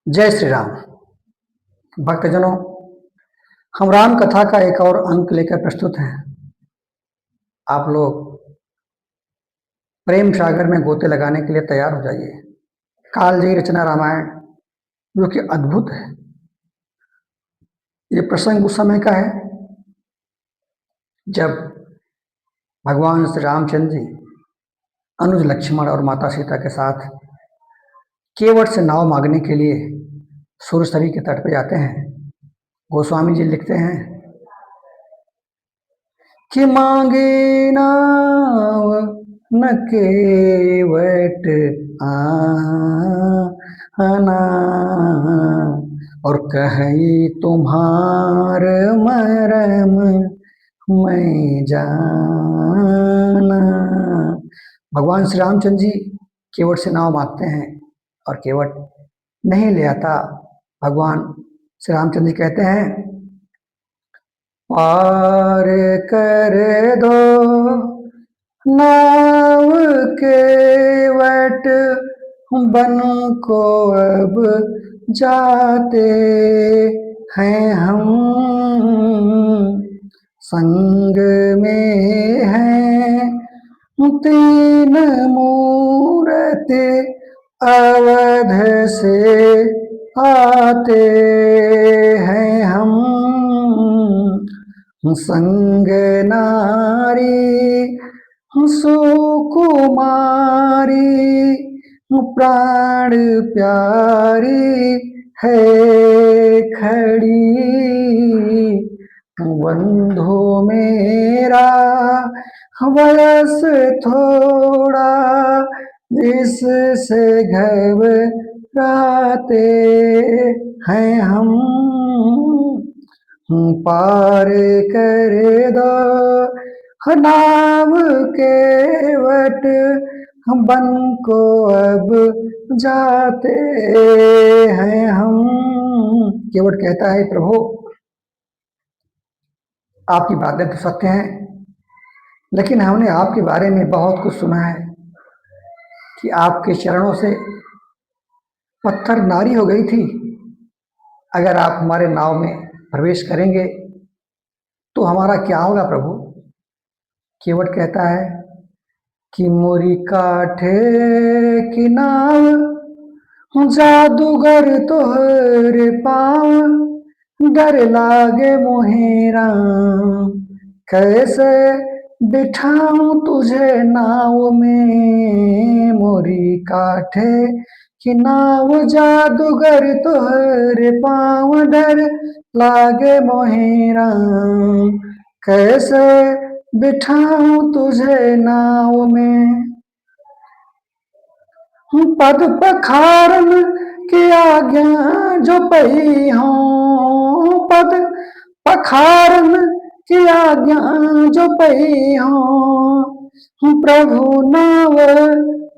जय श्री राम। भक्तजनों, हम राम कथा का एक और अंक लेकर प्रस्तुत हैं। आप लोग प्रेम सागर में गोते लगाने के लिए तैयार हो जाइए। कालजयी रचना रामायण जो कि अद्भुत है। ये प्रसंग उस समय का है जब भगवान श्री रामचंद्र जी अनुज लक्ष्मण और माता सीता के साथ केवट से नाव मांगने के लिए सुरसरी के तट पर जाते हैं। गोस्वामी जी लिखते हैं कि मांगे नाव न केवट आना और कही तुम्हार मरम मैं जाना। भगवान श्री रामचंद्र जी केवट से नाव मांगते हैं और केवट नहीं ले आता। भगवान श्री रामचंद्र जी कहते हैं, पार कर दो नाव केवट बन को अब जाते हैं हम, संग में हैं तीन मूरत अवध से आते हैं हम, संग नारी सुकुमारी प्राण प्यारी है खड़ी, बंधु मेरा वयस थोड़ा जिससे घबराते हैं हम, पार कर दो नाव केवट बन को अब जाते हैं हम। केवट कहता है, प्रभु आपकी बातें तो सत्य हैं, लेकिन हमने आपके बारे में बहुत कुछ सुना है कि आपके चरणों से पत्थर नारी हो गई थी। अगर आप हमारे नाव में प्रवेश करेंगे तो हमारा क्या होगा प्रभु? केवट कहता है कि मोरी काठे की नाव जादूगर तोहर पाँव डर लागे मोहेरा, कैसे बिठाऊं तुझे नाव में, मोरी काठे कि नाव जादूगर तोहर पाँव डर लागे मोहेरा, कैसे बिठाऊं तुझे नाव में, पद पखारन की आज्ञा जो पई हो, पद पखारन की आज्ञा जो पई हो, प्रभु नाव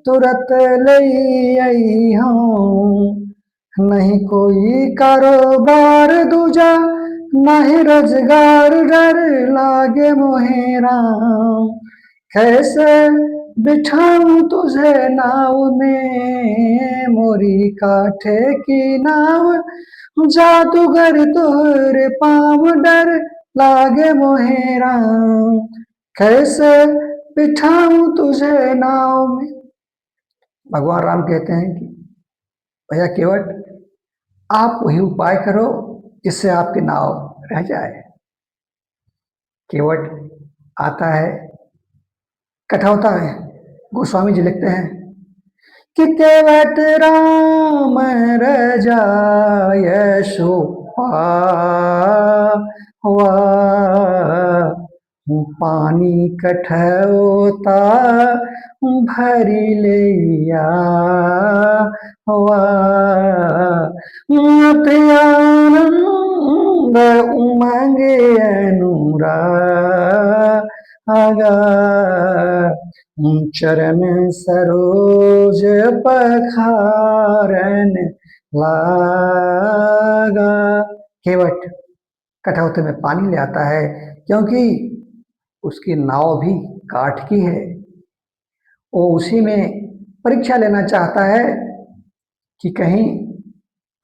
तुरत लई आई हो, नहीं कोई कारोबार दूजा नहीं रोजगार डर लागे मोहेरा, कैसे बिठाऊं तुझे नाव में, मोरी काठे की नाव जादूगर तोहरे पाँव डर लागे मोहेरा, कैसे बिठाऊं तुझे नाव में। भगवान राम कहते हैं कि भैया केवट, आप वही उपाय करो जिससे आपकी नाव रह जाए। केवट आता है, इकट्ठा होता है। गोस्वामी जी लिखते हैं कि केवट राम रजाय हुआ, पानी कठौता भरी लिया हुआ, आनंद उमंग अनुरागा, चरण सरोज पखारन लागा। केवट कठौते में पानी ले आता है क्योंकि उसकी नाव भी काठ की है। वो उसी में परीक्षा लेना चाहता है कि कहीं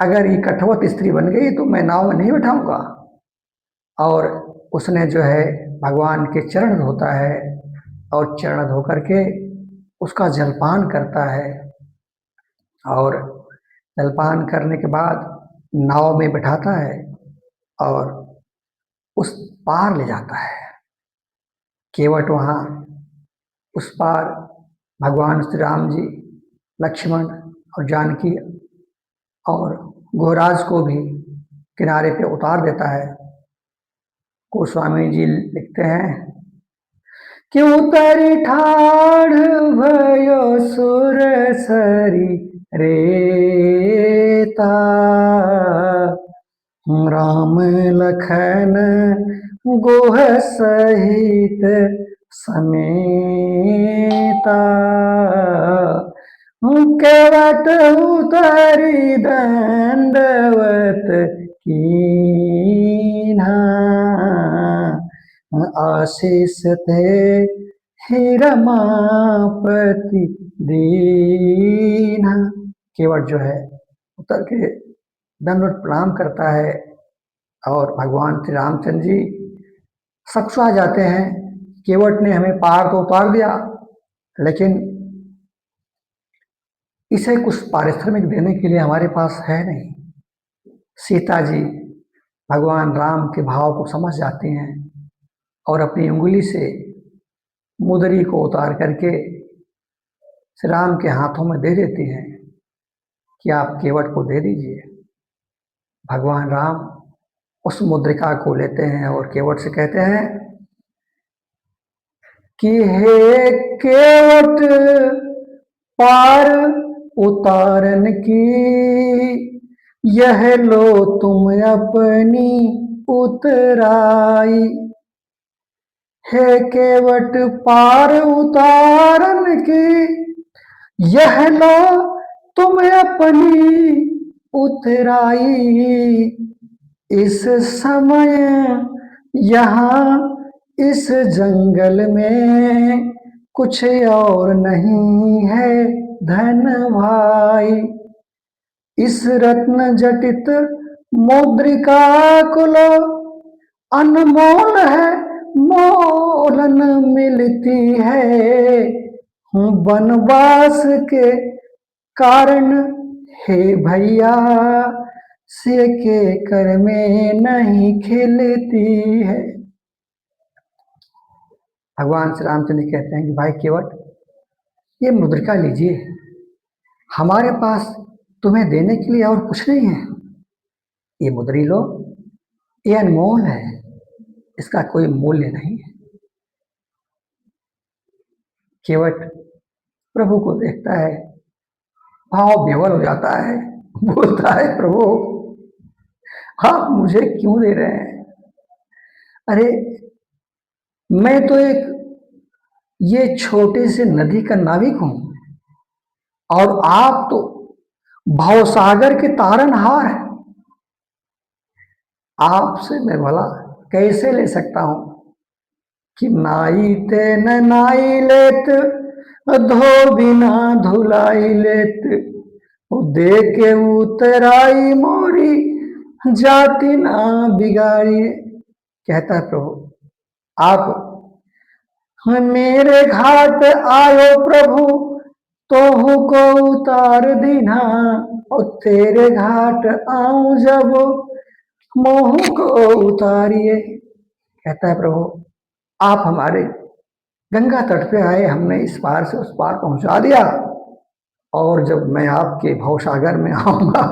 अगर ये कठवत स्त्री बन गई तो मैं नाव में नहीं बैठाऊंगा। और उसने जो है भगवान के चरण धोता है और चरण धो करके उसका जलपान करता है और जलपान करने के बाद नाव में बैठाता है और उस पार ले जाता है। केवट वहाँ उस पार भगवान श्री राम जी, लक्ष्मण और जानकी और गोराज को भी किनारे पे उतार देता है। गोस्वामी जी लिखते हैं कि उतरी ठाढ़ भयो सुर सरी रेता, राम लखन गोह सहित समेता, केवट उतरी दंडवत कीन्हा, आशीष थे हे रमापति दीन्हा। केवट जो है उतर के दंडवत प्रणाम करता है और भगवान श्री रामचंद्र जी सक्सा जाते हैं। केवट ने हमें पार तो उतार दिया, लेकिन इसे कुछ पारिश्रमिक देने के लिए हमारे पास है नहीं। सीता जी भगवान राम के भाव को समझ जाती हैं और अपनी उंगली से मुदरी को उतार करके श्री राम के हाथों में दे देती हैं कि आप केवट को दे दीजिए। भगवान राम उस मुद्रिका को लेते हैं और केवट से कहते हैं कि हे केवट पार उतारन की, यह लो तुम अपनी उतराई। हे केवट पार उतारन की, यह लो तुम अपनी उतराई। इस समय यहाँ इस जंगल में कुछ और नहीं है धन भाई। इस रत्न जटित मुद्रिका को लो, अनमोल है मोल न मिलती है। वनवास के कारण हे भैया से के कर में नहीं खिलती है। भगवान श्री रामचंद्र कहते हैं कि भाई केवट, ये मुद्रिका लीजिए, हमारे पास तुम्हें देने के लिए और कुछ नहीं है। ये मुद्री लो, ये अनमोल है, इसका कोई मूल्य नहीं है। केवट प्रभु को देखता है, भाव विह्वल हो जाता है, बोलता है प्रभु आप मुझे क्यों दे रहे हैं? अरे मैं तो एक ये छोटे से नदी का नाविक हूं और आप तो भवसागर के तारनहार हैं। आपसे मैं भला कैसे ले सकता हूं कि नाई ते न नाई लेत, धो बिना धुलाई लेत, दे के उतराई मोरी जाति ना बिगाड़ी। कहता है प्रभु आप मेरे घाट आयो प्रभु, तोहू को उतार दीना, और तेरे घाट आऊं जब मोह को उतारिए। कहता है प्रभु आप हमारे गंगा तट पे आए, हमने इस पार से उस पार पहुंचा दिया, और जब मैं आपके भवसागर में आऊंगा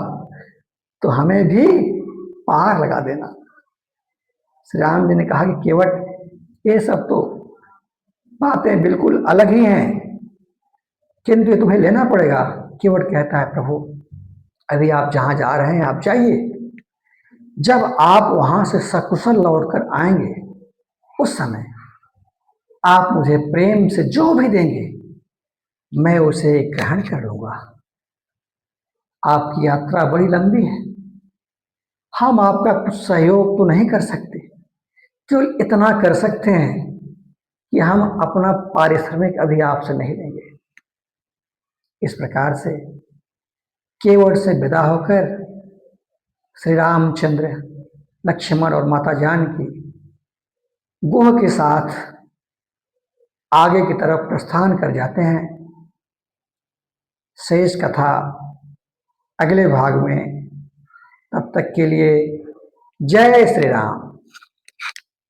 तो हमें भी पार लगा देना। श्री राम जी ने कहा कि केवट ये सब तो बातें बिल्कुल अलग ही हैं, किंतु ये तुम्हें लेना पड़ेगा। केवट कहता है प्रभु अभी आप जहां जा रहे हैं आप जाइए, जब आप वहां से सकुशल लौटकर आएंगे उस समय आप मुझे प्रेम से जो भी देंगे मैं उसे ग्रहण कर लूंगा। आपकी यात्रा बड़ी लंबी है, हम आपका कुछ सहयोग तो नहीं कर सकते, जो इतना कर सकते हैं कि हम अपना पारिश्रमिक अभी आपसे नहीं लेंगे। इस प्रकार से केवट से विदा होकर श्री रामचंद्र लक्ष्मण और माता जानकी गुह के साथ आगे की तरफ प्रस्थान कर जाते हैं। शेष कथा अगले भाग में। तब तक के लिए जय श्री राम।